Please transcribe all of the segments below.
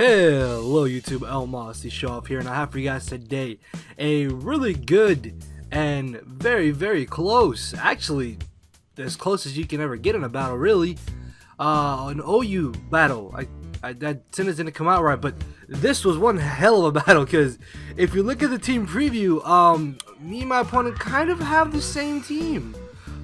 Hello YouTube, Elmas, the show off here, and I have for you guys today a really good and very close, actually as close as you can ever get in a battle, really, an OU battle. That sentence didn't come out right, but this was one hell of a battle, because if you look at the team preview, me and my opponent kind of have the same team.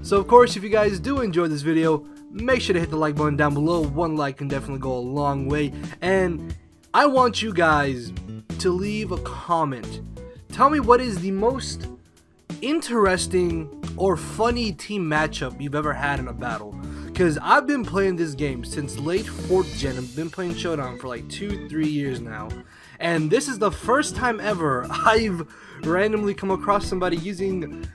So of course, if you guys do enjoy this video, make sure to hit the like button down below. One like can definitely go a long way, and I want you guys to leave a comment. Tell me what is the most interesting or funny team matchup you've ever had in a battle, because I've been playing this game since late 4th gen. I've been playing Showdown for like 2-3 years now, and this is the first time ever I've randomly come across somebody using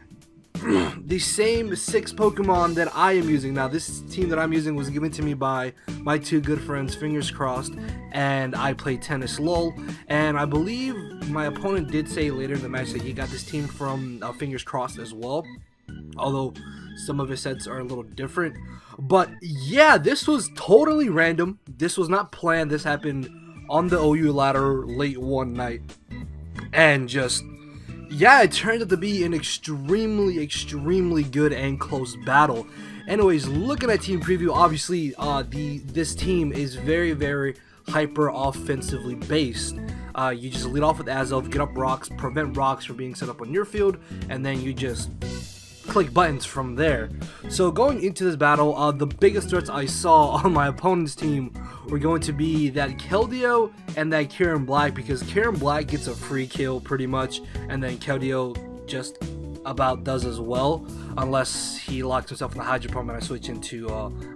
the same 6 Pokemon that I am using. Now, this team that I'm using was given to me by my 2 good friends, fingers crossed, and I play tennis lol, and I believe my opponent did say later in the match that he got this team from fingers crossed as well, although some of his sets are a little different. But yeah, this was totally random. This was not planned. This happened on the OU ladder late one night, and just yeah, it turned out to be an extremely good and close battle. Anyways, looking at team preview, obviously this team is very hyper offensively based. You just lead off with Azov, get up rocks, prevent rocks from being set up on your field, and then you just click buttons from there. So going into this battle, the biggest threats I saw on my opponent's team were going to be that Keldeo and that Kieran Black, because Kieran Black gets a free kill pretty much, and then Keldeo just about does as well, unless he locks himself in the Hydro Pump and I switch into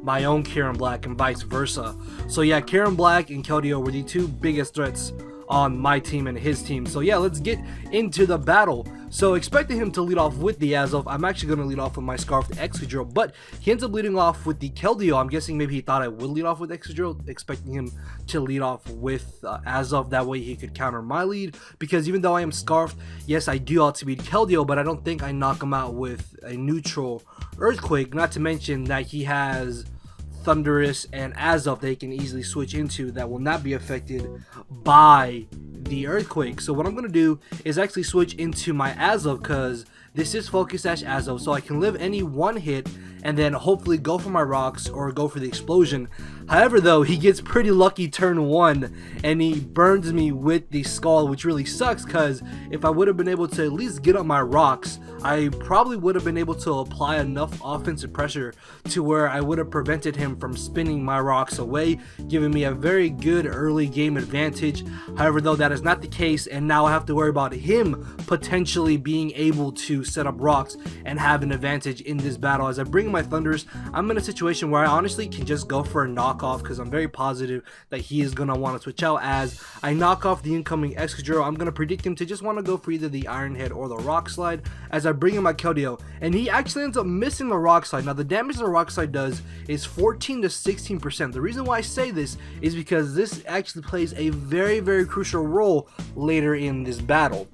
my own Kieran Black, and vice versa. So yeah, Kieran Black and Keldeo were the 2 biggest threats on my team and his team. So yeah, let's get into the battle. So expecting him to lead off with the Azov, I'm actually going to lead off with my Scarfed Excadrill, but he ends up leading off with the Keldeo. I'm guessing maybe he thought I would lead off with Excadrill, expecting him to lead off with Azov, that way he could counter my lead, because even though I am Scarfed, yes, I do outspeed Keldeo, but I don't think I knock him out with a neutral Earthquake, not to mention that he has Thunderous and Azov that he can easily switch into that will not be affected by the Earthquake. So what I'm going to do is actually switch into my Azov, because this is Focus Sash Azov, so I can live any one hit and then hopefully go for my rocks or go for the explosion. However though, he gets pretty lucky turn 1 and he burns me with the Skull, which really sucks, because if I would have been able to at least get up my rocks, I probably would have been able to apply enough offensive pressure to where I would have prevented him from spinning my rocks away, giving me a very good early game advantage. However though, that is not the case, and now I have to worry about him potentially being able to set up rocks and have an advantage in this battle. As I bring in my Thunders, I'm in a situation where I honestly can just go for a knockoff, because I'm very positive that he is going to want to switch out. As I knock off the incoming Excadrill, I'm going to predict him to just want to go for either the Iron Head or the Rock Slide, as I bring in my Keldeo, and he actually ends up missing the Rock Slide. Now the damage the Rock Slide does is 14 to 16%. The reason why I say this is because this actually plays a very crucial role later in this battle.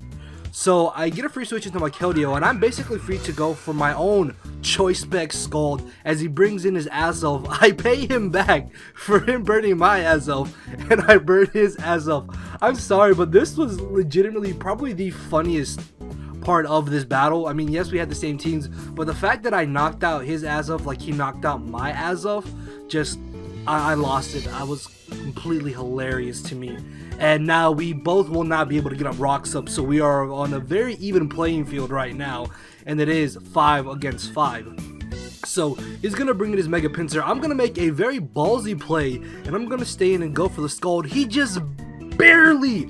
So I get a free switch into my Keldeo, and I'm basically free to go for my own Choice Spec Scald as he brings in his Azov. I pay him back for him burning my Azov, and I burn his Azov. I'm sorry, but this was legitimately probably the funniest part of this battle. I mean, yes, we had the same teams, but the fact that I knocked out his Azov like he knocked out my Azov, just I lost it. I was completely hilarious to me. And now we both will not be able to get up rocks up, so we are on a very even playing field right now, and it is 5 against 5. So he's going to bring in his Mega Pinsir. I'm going to make a very ballsy play, and I'm going to stay in and go for the Scald. He just barely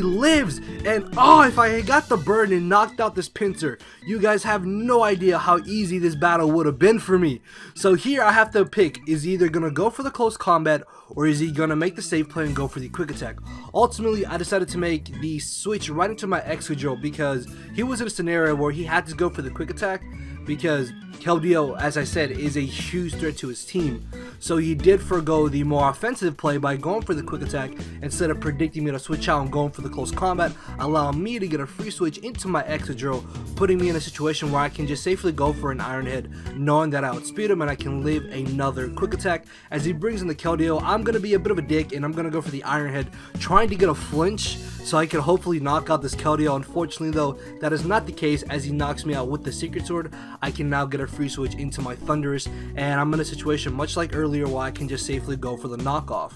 lives, and oh, if I had got the burn and knocked out this Pinsir, you guys have no idea how easy this battle would have been for me. So here I have to pick, is he either gonna go for the close combat, or is he gonna make the safe play and go for the quick attack? Ultimately, I decided to make the switch right into my Excadrill, because he was in a scenario where he had to go for the quick attack, because Keldeo, as I said, is a huge threat to his team. So he did forgo the more offensive play by going for the quick attack instead of predicting me to switch out and going for the close combat, allowing me to get a free switch into my Excadrill, putting me in a situation where I can just safely go for an Iron Head, knowing that I outspeed him and I can live another quick attack. As he brings in the Keldeo, I'm going to be a bit of a dick and I'm going to go for the Iron Head, trying to get a flinch so I can hopefully knock out this Keldeo. Unfortunately though, that is not the case. As he knocks me out with the Secret Sword, I can now get a free switch into my Thundurus, and I'm in a situation much like earlier where I can just safely go for the knockoff.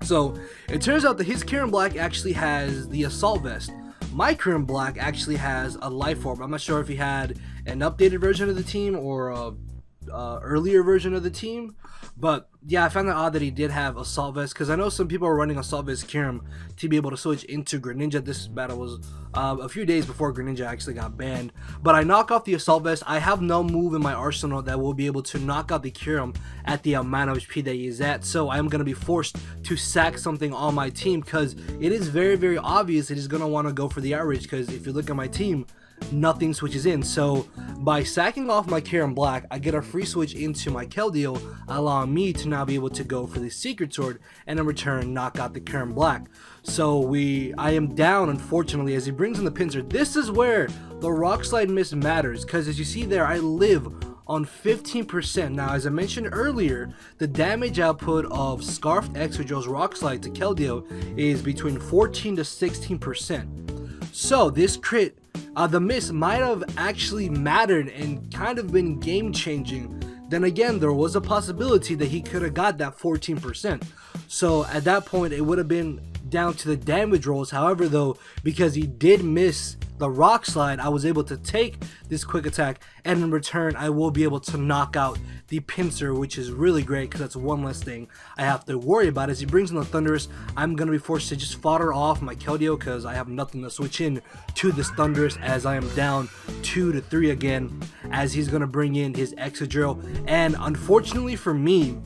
So it turns out that his Kieran Black actually has the Assault Vest. My Kieran Black actually has a Life Orb. I'm not sure if he had an updated version of the team or a earlier version of the team, but yeah, I found it odd that he did have Assault Vest, because I know some people are running Assault Vest Kieran to be able to switch into Greninja. This battle was a few days before Greninja actually got banned, but I knock off the Assault Vest. I have no move in my arsenal that will be able to knock out the Kieran at the amount of HP that he is at, so I'm going to be forced to sack something on my team, because it is very, very obvious that he's going to want to go for the outrage, because if you look at my team, nothing switches in. So by sacking off my Kieran Black, I get a free switch into my Keldeo, allowing me to now be able to go for the Secret Sword and in return knock out the Kieran Black. So I am down, unfortunately, as he brings in the Pinsir. This is where the Rock Slide miss matters, because as you see there, I live on 15%. Now, as I mentioned earlier, the damage output of Scarfed Excadrill's Rock Slide to Keldeo is between 14 to 16%. So this crit, the miss might have actually mattered and kind of been game changing. Then again, there was a possibility that he could have got that 14%. So at that point, it would have been down to the damage rolls. However though, because he did miss the Rock Slide, I was able to take this quick attack, and in return I will be able to knock out the Pinsir, which is really great because that's one less thing I have to worry about. As he brings in the Thundurus, I'm going to be forced to just fodder off my Keldeo because I have nothing to switch in to this Thundurus, as I am down 2 to 3 again, as he's going to bring in his Excadrill. And unfortunately for me,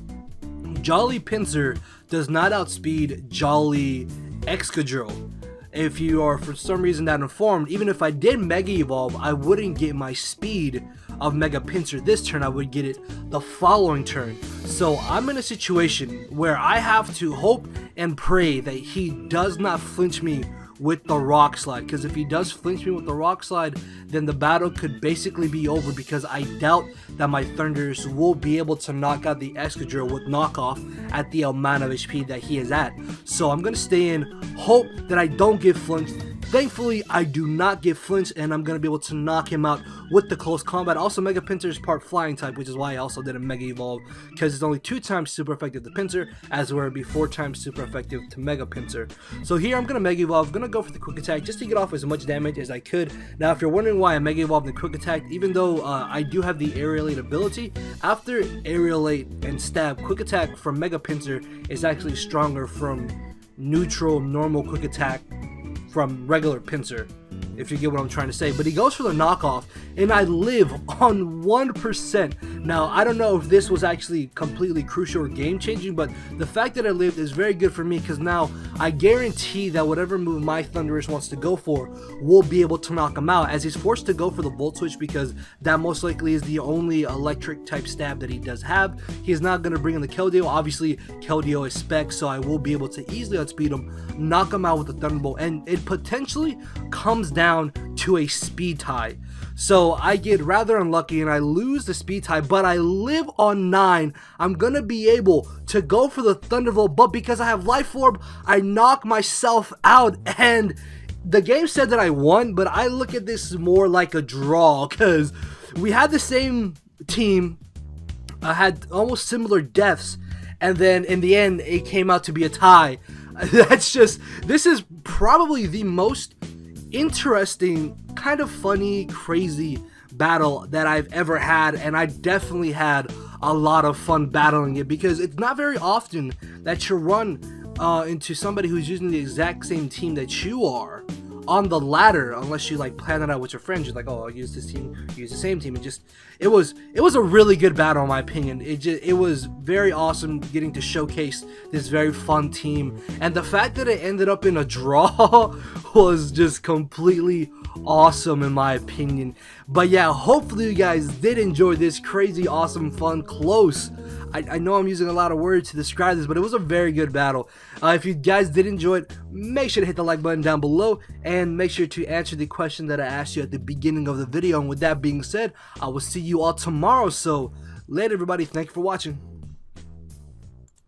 Jolly Pinsir does not outspeed Jolly Excadrill. If you are for some reason not informed, even if I did Mega Evolve, I wouldn't get my speed of Mega Pinsir this turn. I would get it the following turn. So I'm in a situation where I have to hope and pray that he does not flinch me with the Rock Slide, because if he does flinch me with the Rock Slide, then the battle could basically be over, because I doubt that my Thundurus will be able to knock out the Excadrill with knockoff at the amount of HP that he is at. So I'm going to stay in, hope that I don't get flinched. Thankfully, I do not get flinched, and I'm going to be able to knock him out with the close combat. Also, Mega Pinsir is part Flying type, which is why I also did a Mega Evolve, because it's only 2 times super effective to Pinsir, as where it would be 4 times super effective to Mega Pinsir. So here, I'm going to Mega Evolve, going to go for the Quick Attack, just to get off as much damage as I could. Now, if you're wondering why I Mega Evolved the Quick Attack, even though I do have the Aerialate ability, after Aerialate and Stab, Quick Attack from Mega Pinsir is actually stronger from neutral, normal Quick Attack from regular Pinsir, if you get what I'm trying to say. But he goes for the knockoff, and I live on 1%. Now, I don't know if this was actually completely crucial or game changing, but the fact that I lived is very good for me, because now I guarantee that whatever move my Thundurus wants to go for will be able to knock him out, as he's forced to go for the Volt Switch, because that most likely is the only electric type stab that he does have. He is not going to bring in the Keldeo. Obviously, Keldeo is spec, so I will be able to easily outspeed him, knock him out with the Thunderbolt, and it potentially comes down to a speed tie. So I get rather unlucky and I lose the speed tie, but I live on 9. I'm gonna be able to go for the Thunderbolt, but because I have Life Orb, I knock myself out, and the game said that I won, but I look at this more like a draw, because we had the same team, had almost similar deaths, and then in the end it came out to be a tie. This is probably the most interesting, kind of funny, crazy battle that I've ever had, and I definitely had a lot of fun battling it, because it's not very often that you run into somebody who's using the exact same team that you are on the ladder unless you like plan it out with your friends. You're like, oh, I'll use this team, use the same team, and just it was a really good battle in my opinion. It was very awesome getting to showcase this very fun team, and the fact that it ended up in a draw was just completely awesome in my opinion. But yeah, hopefully you guys did enjoy this crazy, awesome, fun, close. I know I'm using a lot of words to describe this, but it was a very good battle. If you guys did enjoy it, make sure to hit the like button down below, and make sure to answer the question that I asked you at the beginning of the video. And with that being said, I will see you all tomorrow. So later everybody, thank you for watching.